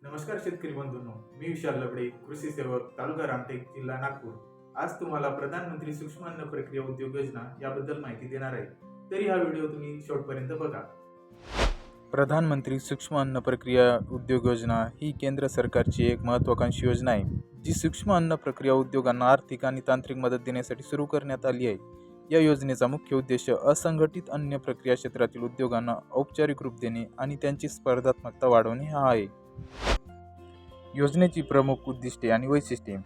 नमस्कार शेतकरी बंधूंनो, मी विशाल लबडे, कृषी सेवक, तालुका रामटेक, जिल्हा नागपूर. आज तुम्हाला प्रधानमंत्री सूक्ष्म अन्न प्रक्रिया उद्योग योजना याबद्दल माहिती देणार आहे. तरी हा व्हिडिओ तुम्ही शेवटपर्यंत बघा. प्रधानमंत्री सूक्ष्म अन्न प्रक्रिया उद्योग योजना ही केंद्र सरकारची एक महत्त्वाकांक्षी योजना आहे, जी सूक्ष्म अन्न प्रक्रिया उद्योगांना आर्थिक आणि तांत्रिक मदत देण्यासाठी सुरू करण्यात आली आहे. या योजनेचा मुख्य उद्देश असंघटित अन्न प्रक्रिया क्षेत्रातील उद्योगांना औपचारिक रूप देणे आणि त्यांची स्पर्धात्मकता वाढवणे हा आहे. योजनेची प्रमुख उद्दिष्टे आणि वैशिष्ट्ये.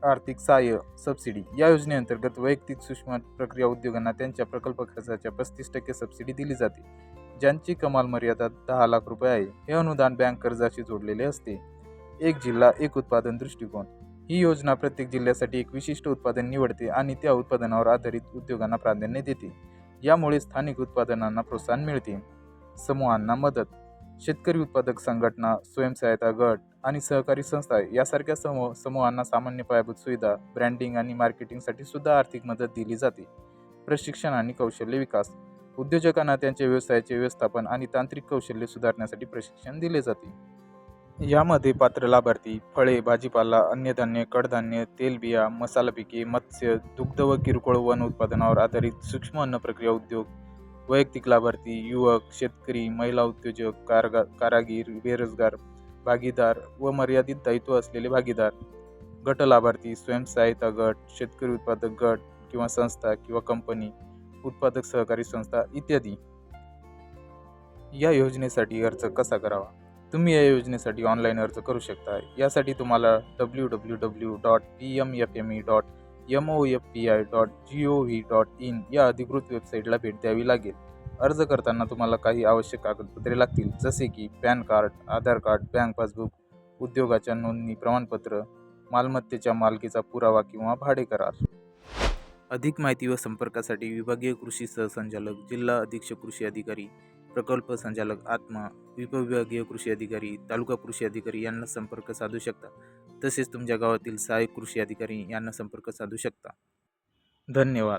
आर्थिक सहाय्य सबसिडी. या योजनेअंतर्गत वैयक्तिक सूक्ष्म प्रक्रिया उद्योगांना त्यांच्या प्रकल्प खर्चाच्या 35% सबसिडी दिली जाते, ज्यांची कमाल मर्यादा 10 लाख रुपये आहे. हे अनुदान बँक कर्जाशी जोडलेले असते. एक जिल्हा एक उत्पादन दृष्टिकोन. ही योजना प्रत्येक जिल्ह्यासाठी एक विशिष्ट उत्पादन निवडते आणि त्या उत्पादनावर आधारित उद्योगांना प्राधान्य देते. यामुळे स्थानिक उत्पादनांना प्रोत्साहन मिळते. समूहांना मदत. शेतकरी उत्पादक संघटना, स्वयंसहायता गट आणि सहकारी संस्था यासारख्या समूहांना सामान्य पायाभूत सुविधा, ब्रँडिंग आणि मार्केटिंगसाठी सुद्धा आर्थिक मदत दिली जाते. प्रशिक्षण आणि कौशल्य विकास. उद्योजकांना त्यांच्या व्यवसायाचे व्यवस्थापन आणि तांत्रिक कौशल्य सुधारण्यासाठी प्रशिक्षण दिले जाते. यामध्ये पात्र लाभार्थी फळे, भाजीपाला, अन्नधान्य, कडधान्य, तेलबिया, मसाला पिके, मत्स्य, दुग्ध व किरकोळ वन उत्पादनावर आधारित सूक्ष्म अन्न प्रक्रिया उद्योग. वैयक्तिक लाभार्थी युवक, शेतकरी, महिला उद्योजक, कारागीर, बेरोजगार भागीदार व मर्यादित दायित्व असलेले भागीदार. गट लाभार्थी स्वयंसहायता गट, शेतकरी उत्पादक गट किंवा संस्था किंवा कंपनी, उत्पादक सहकारी संस्था इत्यादी. या योजनेसाठी अर्ज कसा करावा? तुम्ही या योजनेसाठी ऑनलाईन अर्ज करू शकता. यासाठी तुम्हाला www.pmfme.mofpi.gov.in या अधिकृत वेबसाईटला भेट द्यावी लागेल. अर्ज करताना तुम्हाला काही आवश्यक कागदपत्रे लागतील, जसे की पॅन कार्ड, आधार कार्ड, बँक पासबुक, उद्योगाच्या नोंदणी प्रमाणपत्र, मालमत्तेच्या मालकीचा पुरावा किंवा भाडे करार. अधिक माहिती व संपर्कासाठी विभागीय कृषी सहसंचालक, जिल्हा अधीक्षक कृषी अधिकारी, प्रकल्प संचालक आत्मा, उपविभागीय कृषी अधिकारी, तालुका कृषी अधिकारी यांना संपर्क साधू शकता. तसेच तुमच्या गावातील सहाय्यक कृषी अधिकारी यांना संपर्क साधू शकता. धन्यवाद.